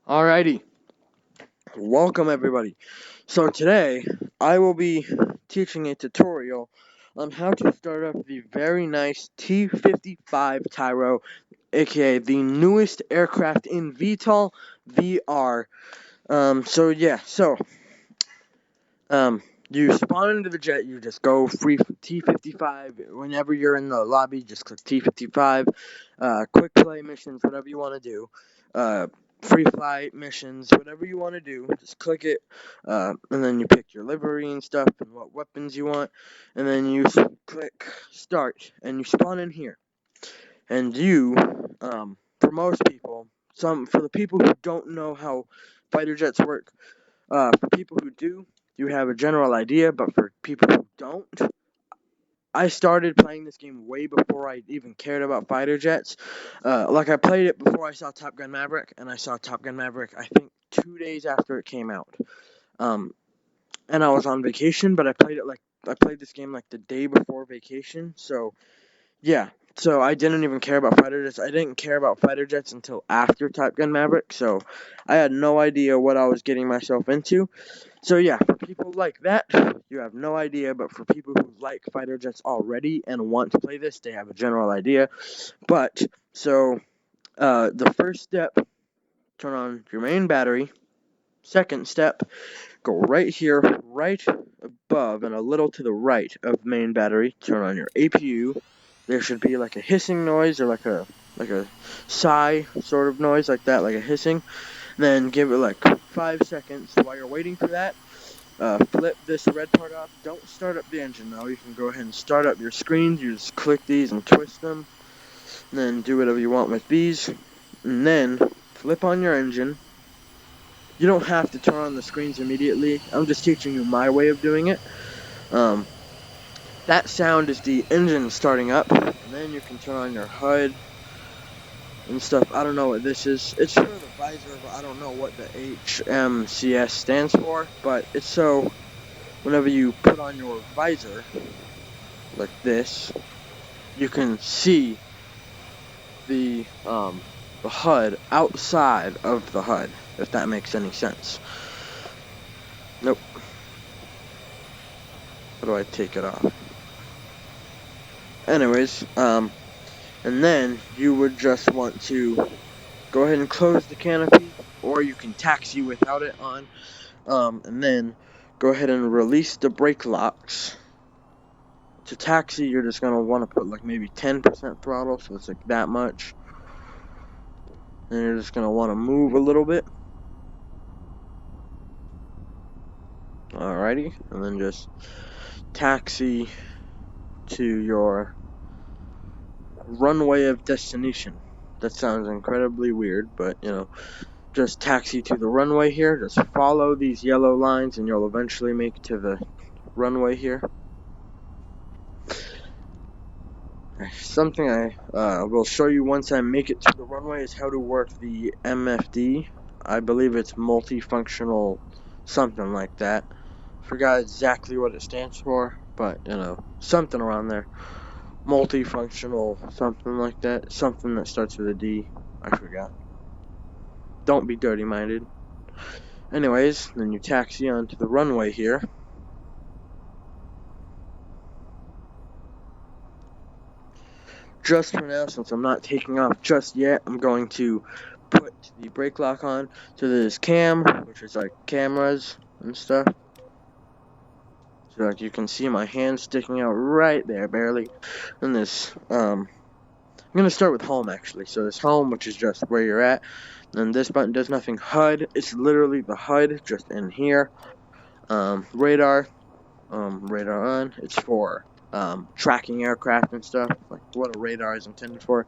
Alrighty, welcome everybody. So today I will be teaching a tutorial on how to start up the very nice T-55 Tyro, aka the newest aircraft in VTOL VR. You spawn into the jet, you just go free T-55. Whenever you're in the lobby, just click T-55. Quick play missions, whatever you want to do. Free flight missions, whatever you want to do, just click it. And then you pick your livery and stuff and what weapons you want. And then you click start, and you spawn in here. And for most people, for the people who don't know how fighter jets work, for people who do, you have a general idea, but for people who don't, I started playing this game way before I even cared about fighter jets. I played it before I saw Top Gun Maverick, and I saw Top Gun Maverick, I think, 2 days after it came out. And I was on vacation, but I played this game like the day before vacation, so yeah. So I didn't even care about fighter jets. I didn't care about fighter jets until after Top Gun Maverick, so I had no idea what I was getting myself into. So yeah, for people like that, you have no idea, but for people who like fighter jets already and want to play this, they have a general idea. The first step, turn on your main battery. Second step, go right here, right above and a little to the right of main battery, turn on your APU. There should be like a hissing noise or like a sigh sort of noise like that, like a hissing. Then give it like 5 seconds. While you're waiting for that, flip this red part off. Don't start up the engine though. You can go ahead and start up your screens. You just click these and twist them. And then do whatever you want with these. And then flip on your engine. You don't have to turn on the screens immediately. I'm just teaching you my way of doing it. That sound is the engine starting up. And then you can turn on your HUD and stuff. I don't know what this is. It's for the visor, but I don't know what the HMCS stands for. But it's so whenever you put on your visor, like this, you can see the HUD outside of the HUD, if that makes any sense. Nope. How do I take it off? Anyways, and then you would just want to go ahead and close the canopy, or you can taxi without it on, and then go ahead and release the brake locks. To taxi, you're just going to want to put like maybe 10% throttle, so it's like that much. And you're just going to want to move a little bit. Alrighty, and then just taxi to your runway of destination. That sounds incredibly weird, but just taxi to the runway here. Just follow these yellow lines and you'll eventually make it to the runway here. Something I will show you once I make it to the runway is how to work the MFD. I believe it's multifunctional something like that. Forgot exactly what it stands for, but something around there. Multifunctional something like that. Something that starts with a D. I forgot. Don't be dirty-minded. Anyways, then you taxi onto the runway here. Just for now, since I'm not taking off just yet, I'm going to put the brake lock on to this cam, which is like cameras and stuff. So like you can see my hand sticking out right there, barely. And this, I'm going to start with home actually. So this home, which is just where you're at. And this button does nothing. HUD, it's literally the HUD just in here. Radar on. It's for tracking aircraft and stuff, like what a radar is intended for.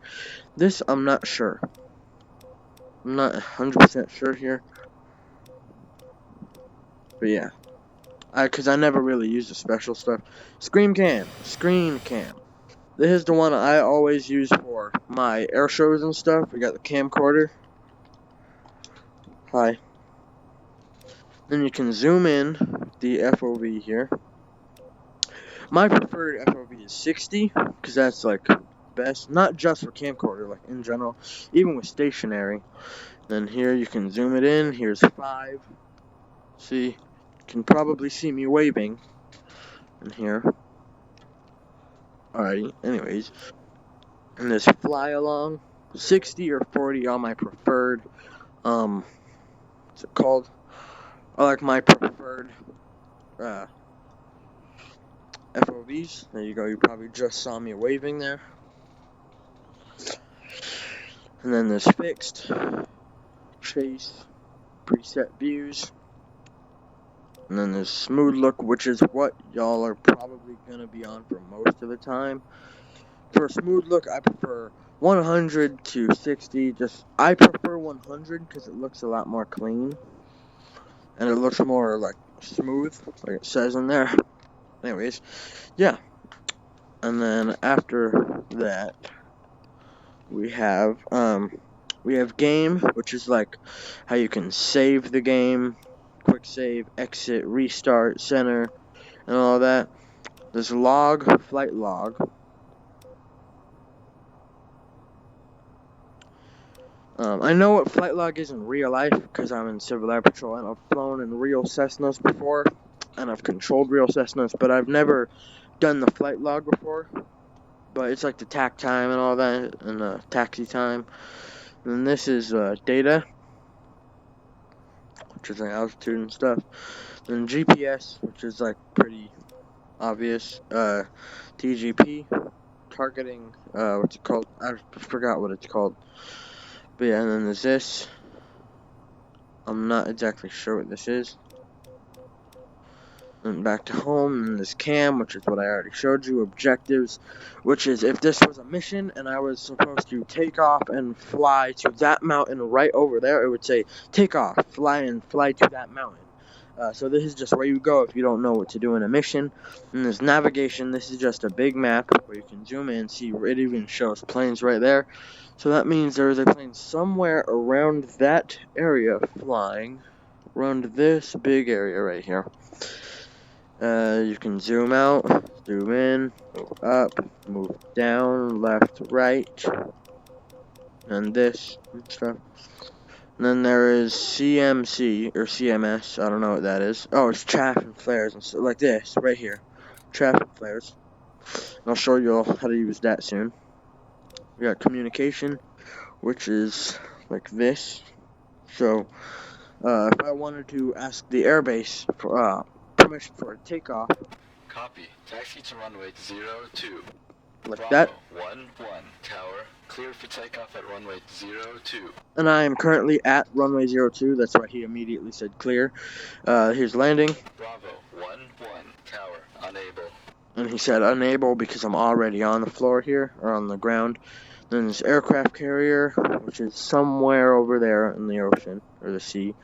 This, I'm not sure. I'm not 100% sure here. But yeah. Because I never really use the special stuff. Screen cam. This is the one I always use for my air shows and stuff. We got the camcorder. Hi. Then you can zoom in the FOV here. My preferred FOV is 60, because that's like best, not just for camcorder, like in general, even with stationary. Then here you can zoom it in. Here's 5. See, you can probably see me waving in here. Alrighty, anyways. And this fly along, 60 or 40 are my preferred, what's it called? I like my preferred, FOVs. There you go, you probably just saw me waving there. And then there's fixed, chase, preset views. And then there's smooth look, which is what y'all are probably going to be on for most of the time. For smooth look, I prefer 100 to 60. I prefer 100 because it looks a lot more clean. And it looks more, like, smooth, like it says in there. Anyways, yeah. And then after that, we have game, which is like how you can save the game, quick save, exit, restart, center, and all that. There's log, flight log. I know what flight log is in real life because I'm in Civil Air Patrol and I've flown in real Cessnas before and I've controlled real Cessnas, but I've never done the flight log before. But it's like the tack time and all that, and the taxi time. And then this is data, which is like altitude and stuff. Then GPS, which is like pretty obvious. TGP, targeting. What's it called? I forgot what it's called. But yeah, and then there's this. I'm not exactly sure what this is. And back to home, and this cam, which is what I already showed you. Objectives, which is if this was a mission and I was supposed to take off and fly to that mountain right over there, it would say take off, fly to that mountain. So this is just where you go if you don't know what to do in a mission. And there's navigation. This is just a big map where you can zoom in and see. It even shows planes right there. So that means there's a plane somewhere around that area flying around this big area right here. You can zoom out, zoom in, move up, move down, left, right, and this and stuff. And then there is CMC, or CMS, I don't know what that is. Oh, it's chaff and flares, and so, like this, right here. Chaff and flares. And I'll show you all how to use that soon. We got communication, which is like this. So, if I wanted to ask the airbase for, permission for a takeoff. Copy. Taxi to runway 02. Like Bravo, that. 1-1. Tower, cleared for takeoff at runway 02. And I am currently at runway 02. That's why he immediately said clear. Here's landing. Bravo, 1-1. Tower, unable. And he said unable because I'm already on the floor here, or on the ground. Then this aircraft carrier, which is somewhere over there in the ocean, or the sea.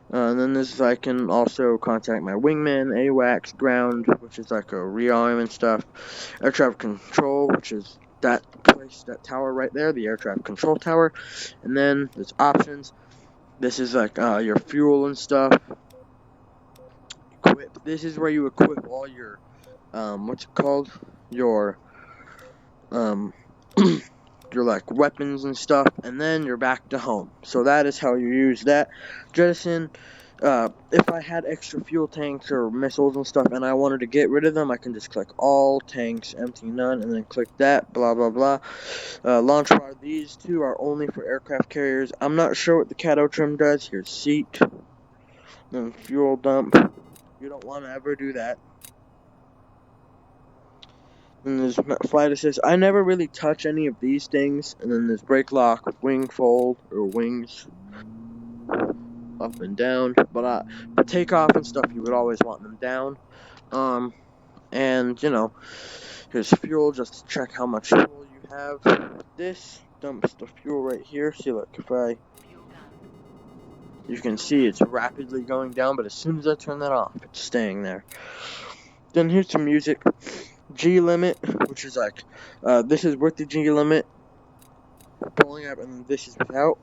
And then this is, I can also contact my wingman, AWACS, ground, which is like a rearm and stuff. Air traffic control, which is that place, that tower right there, the air traffic control tower. And then there's options. This is like your fuel and stuff. Equip. This is where you equip all your, what's it called? Your, your like weapons and stuff, and then you're back to home. So that is how you use that. Jettison, if I had extra fuel tanks or missiles and stuff and I wanted to get rid of them, I can just click all, tanks, empty, none, and then click that, blah blah blah. Launch bar, these two are only for aircraft carriers. I'm not sure what the cato trim does. Here's seat, then fuel dump. You don't want to ever do that. And there's flight assist. I never really touch any of these things. And then there's brake lock, wing fold, or wings up and down. But for takeoff and stuff, you would always want them down. And you know, here's fuel, just to check how much fuel you have. This dumps the fuel right here. See, look, you can see it's rapidly going down, but as soon as I turn that off, it's staying there. Then here's some music. G limit, which is like, this is with the G limit, pulling up, and this is without.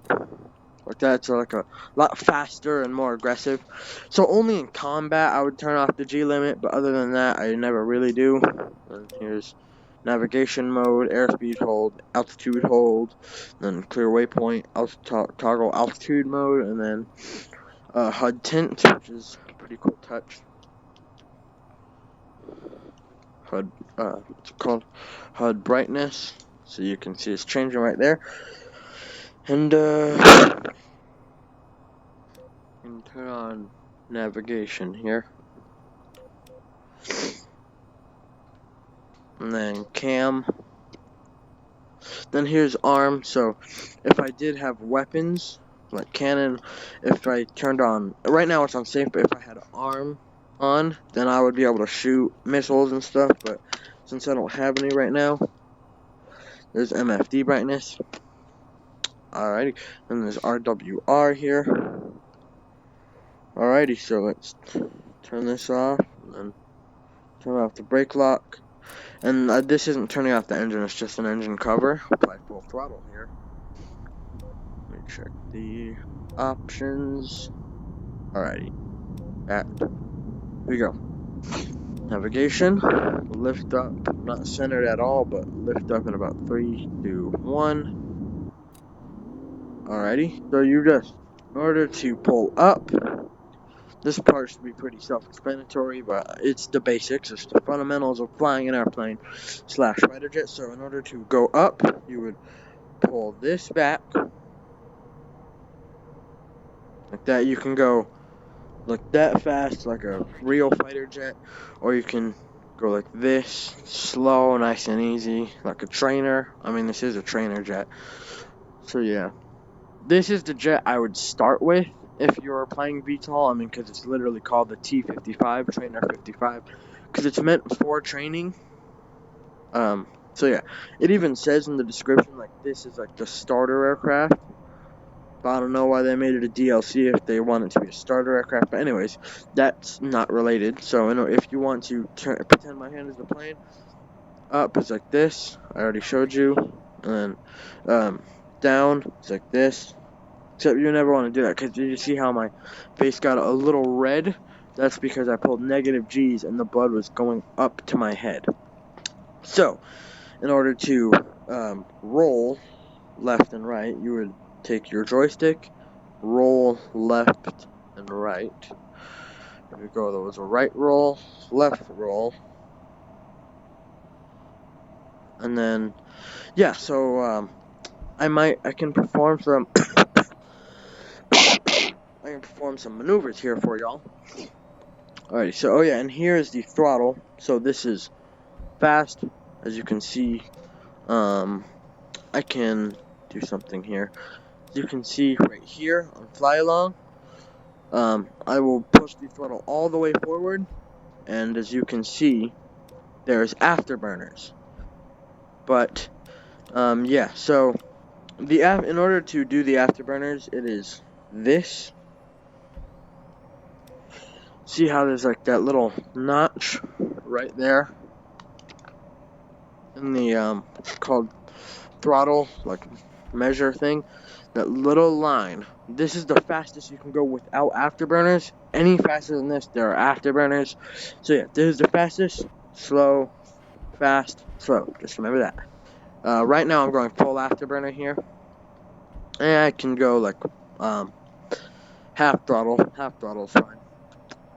Like that's like a lot faster and more aggressive. So only in combat I would turn off the G limit, but other than that, I never really do. And here's navigation mode, airspeed hold, altitude hold, then clear waypoint, toggle altitude mode, and then HUD tint, which is a pretty cool touch. HUD, it's called HUD brightness, so you can see it's changing right there. And can turn on navigation here, and then cam. Then here's arm. So if I did have weapons like cannon, if I turned on, right now it's on safe, but if I had arm on, then I would be able to shoot missiles and stuff. But since I don't have any right now, there's MFD brightness. Alrighty, and there's RWR here. Alrighty, so let's turn this off, and then turn off the brake lock. And this isn't turning off the engine, it's just an engine cover. Apply full throttle here. Let me check the options. Alrighty, here we go. Navigation, lift up, not centered at all, but lift up in about 3, 2, 1. Alrighty, so you just, in order to pull up, this part should be pretty self-explanatory, but it's the basics, it's the fundamentals of flying an airplane / fighter jet. So in order to go up, you would pull this back, like that. You can go like that fast, like a real fighter jet, or you can go like this, slow, nice and easy, like a trainer. I mean, this is a trainer jet. So yeah, this is the jet I would start with if you're playing VTOL. I mean, because it's literally called the T-55, Trainer 55, because it's meant for training. So yeah, it even says in the description, like, this is like the starter aircraft. But I don't know why they made it a DLC if they want it to be a starter aircraft. But anyways, that's not related. So if you want to pretend my hand is the plane, up is like this. I already showed you. And then down is like this. Except you never want to do that, because you see how my face got a little red? That's because I pulled negative G's and the blood was going up to my head. So, in order to roll left and right, you would take your joystick, roll left and right. Here we go, there was a right roll, left roll. And then, yeah, so I can perform some maneuvers here for y'all. Alrighty, so oh yeah, and here's the throttle. So this is fast, as you can see. I can do something here. As you can see right here on fly along, I will push the throttle all the way forward, and as you can see, there's afterburners. But yeah, so in order to do the afterburners, it is this. See how there's like that little notch right there in the called throttle, like, measure thing, that little line. This is the fastest you can go without afterburners. Any faster than this, there are afterburners. So yeah, this is the fastest. Slow, fast, slow. Just remember that. Right now I'm going full afterburner here, and I can go like half throttle. Half throttle is fine.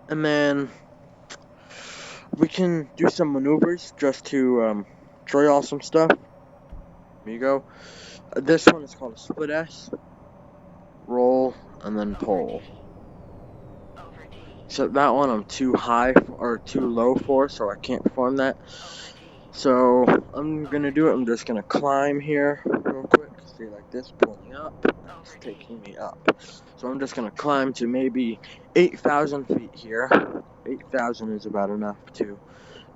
And then we can do some maneuvers just to show y'all some stuff. Here you go. This one is called a split S. Roll and then pull. Except that one I'm too high or too low for, so I can't perform that. So I'm gonna do it. I'm just gonna climb here real quick. See, like this, pulling up. It's taking me up. So I'm just gonna climb to maybe 8,000 feet here. 8,000 is about enough to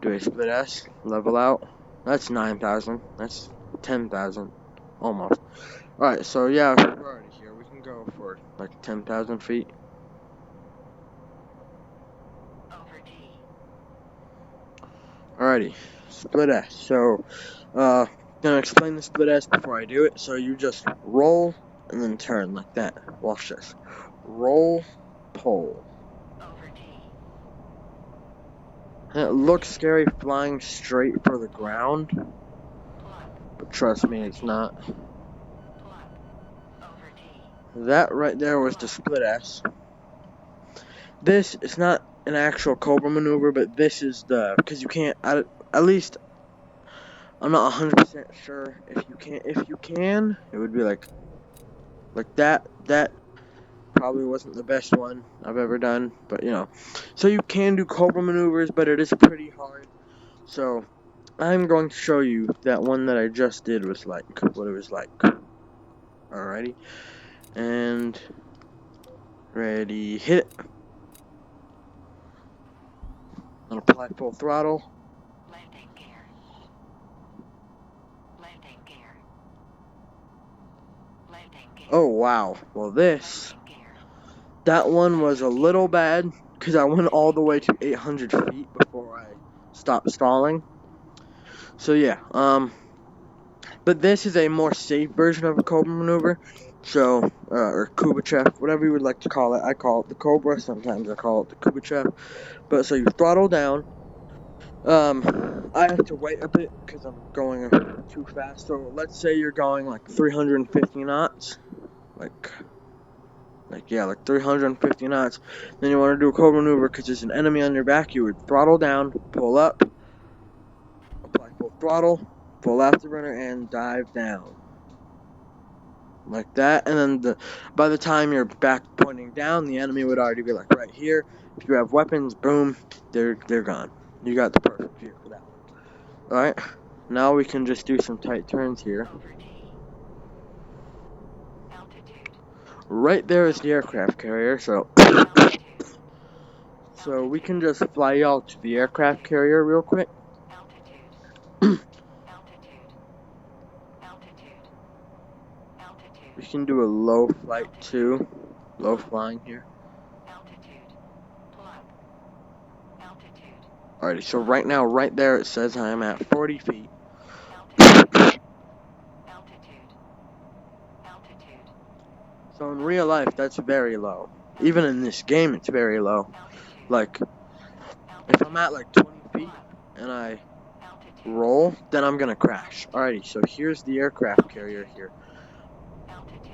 do a split S. Level out. That's 9,000. That's 10,000, almost. All right. So yeah, we're already here. We can go for like 10,000 feet. Alrighty, split S. So, gonna explain the split S before I do it. So you just roll and then turn like that. Watch this. Roll, pull. And it looks scary flying straight for the ground, but trust me, it's not. That right there was the split S. This is not an actual Cobra maneuver, but this is the, because you can't, at least I'm not 100% sure if you can, it would be like that. That probably wasn't the best one I've ever done, but you know. So you can do Cobra maneuvers, but it is pretty hard. So I'm going to show you that one that I just did was like, what it was like. Alrighty. And ready, hit it. And apply full throttle. Landing gear. Landing gear. Landing gear. Oh wow. Well, that one was a little bad because I went all the way to 800 feet before I stopped stalling. So yeah, but this is a more safe version of a Cobra maneuver. So, or Kubachev, whatever you would like to call it. I call it the Cobra. Sometimes I call it the Kubachev. But so you throttle down. I have to wait a bit because I'm going too fast. So let's say you're going like 350 knots, like 350 knots. Then you want to do a Cobra maneuver because there's an enemy on your back. You would throttle down, pull up, apply full throttle, full afterburner, and dive down. Like that, and then by the time you're back pointing down, the enemy would already be like right here. If you have weapons, boom, they're gone. You got the perfect view for that one. Alright, now we can just do some tight turns here. Right there is the aircraft carrier, so we can just fly out to the aircraft carrier real quick. We can do a low flight too. Low flying here. Alrighty, so right now, right there, it says I am at 40 feet. So in real life, that's very low. Even in this game, it's very low. Like, if I'm at like 20 feet and I roll, then I'm gonna crash. Alrighty, so here's the aircraft carrier here.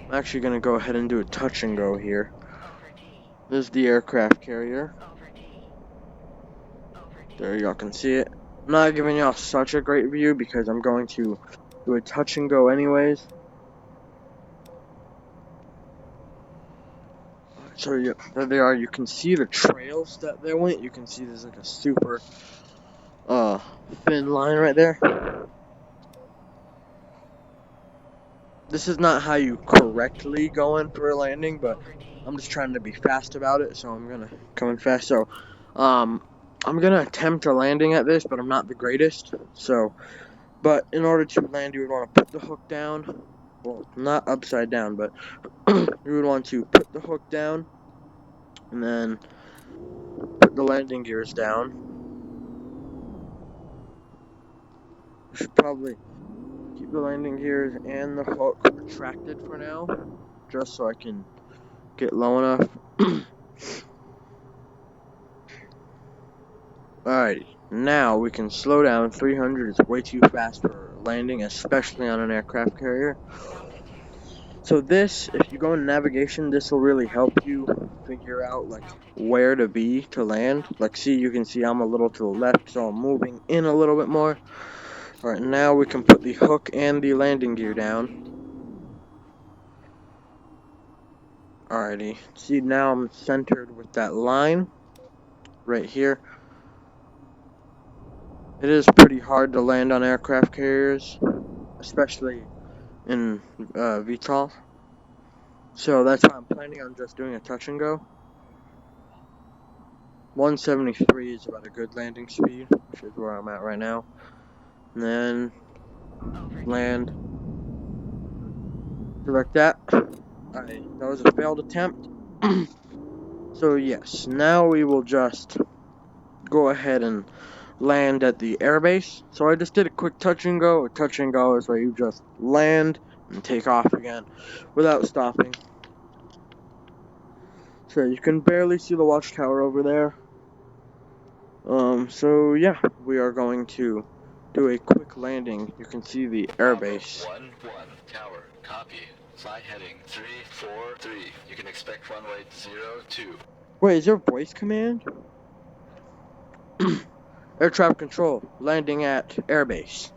I'm actually gonna go ahead and do a touch and go here. This is the aircraft carrier. There, y'all can see it. I'm not giving y'all such a great view because I'm going to do a touch and go anyways. So yeah, there they are. You can see the trails that they went. You can see there's like a super thin line right there. This is not how you correctly go in for a landing, but I'm just trying to be fast about it, so I'm gonna come in fast. So I'm gonna attempt a landing at this, but I'm not the greatest. So, but in order to land, you would want to put the hook down. Well, not upside down, but you would want to put the hook down and then put the landing gears down. You should probably keep the landing gears and the hook retracted for now, just so I can get low enough. Alrighty, now we can slow down. 300 is way too fast for landing, especially on an aircraft carrier. So this, if you go in navigation, this will really help you figure out like where to be to land. Like, see, you can see I'm a little to the left, so I'm moving in a little bit more. Alright, now we can put the hook and the landing gear down. Alrighty, see, now I'm centered with that line right here. It is pretty hard to land on aircraft carriers, especially in VTOL. So that's why I'm planning on just doing a touch and go. 173 is about a good landing speed, which is where I'm at right now. And then land. So like that. Alright, that was a failed attempt. So yes, now we will just go ahead and land at the airbase. So I just did a quick touch and go. A touch and go is where you just land and take off again without stopping. So you can barely see the watchtower over there. So yeah, we are going to do a quick landing. You can see the airbase. Bravo 1-1, tower, copy. Fly heading 343. You can expect runway 02. Wait, is there voice command? Air traffic control, landing at airbase.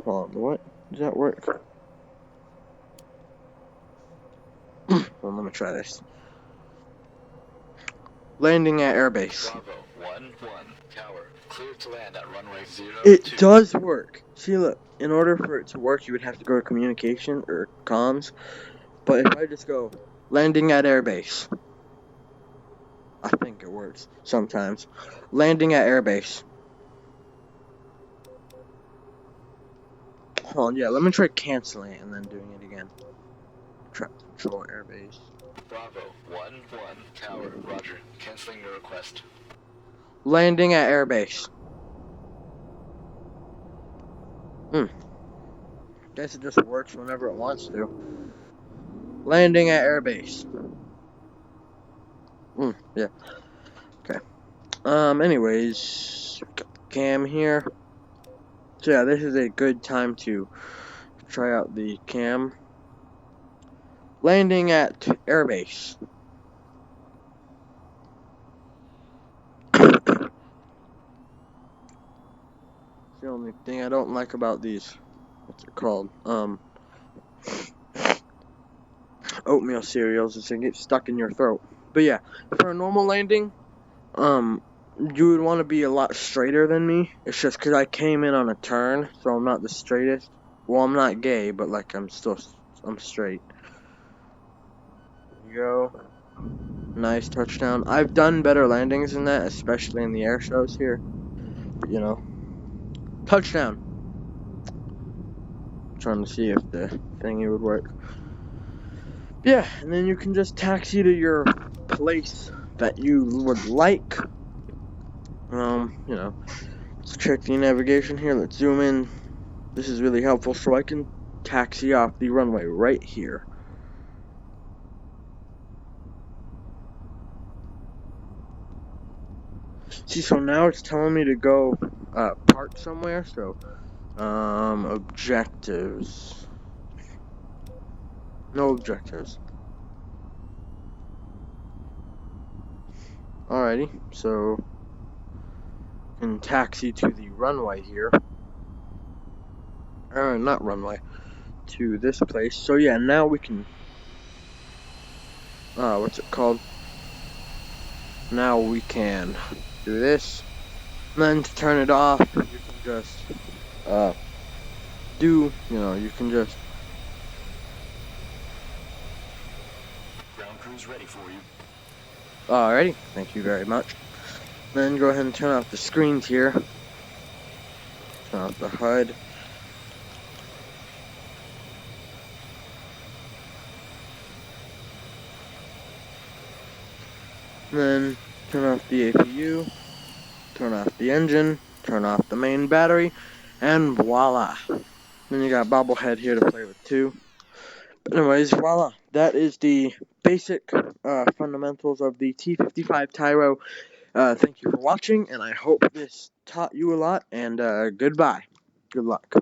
Hold on, what? Does that work? Well, let me try this. Landing at airbase. Bravo 1-1, tower, clear to land at runway 02. It does work. See, look, in order for it to work, you would have to go to communication or comms. But if I just go landing at airbase, I think it works sometimes. Landing at airbase. Hold on, yeah, let me try canceling it and then doing it again. Traffic control airbase. Bravo 1-1, tower, roger. Canceling your request. Landing at airbase. Guess it just works whenever it wants to. Landing at airbase. Yeah. Okay. Anyways, got the cam here. So yeah, this is a good time to try out the cam. Landing at airbase. The only thing I don't like about these, what's it called? Oatmeal cereals is they get stuck in your throat. But yeah, for a normal landing, you would want to be a lot straighter than me. It's just because I came in on a turn, so I'm not the straightest. Well, I'm not gay, but like I'm straight. There you go. Nice touchdown. I've done better landings than that, especially in the air shows here. But, you know, touchdown. I'm trying to see if the thingy would work. Yeah, and then you can just taxi to your place that you would like. You know, let's check the navigation here. Let's zoom in. This is really helpful, so I can taxi off the runway right here. See, so now it's telling me to go park somewhere. So, objectives. No objectives. Alrighty, so can taxi to the runway here. Not runway, to this place. So yeah, now we can, what's it called? Now we can do this. And then to turn it off, you can just, you can just. Ground crew's ready for you. Alrighty, thank you very much. Then go ahead and turn off the screens here. Turn off the HUD. Then turn off the APU. Turn off the engine. Turn off the main battery. And voila. Then you got bobblehead here to play with too. But anyways, voila. That is the basic fundamentals of the T-55 Tyro. Thank you for watching, and I hope this taught you a lot, and goodbye. Good luck.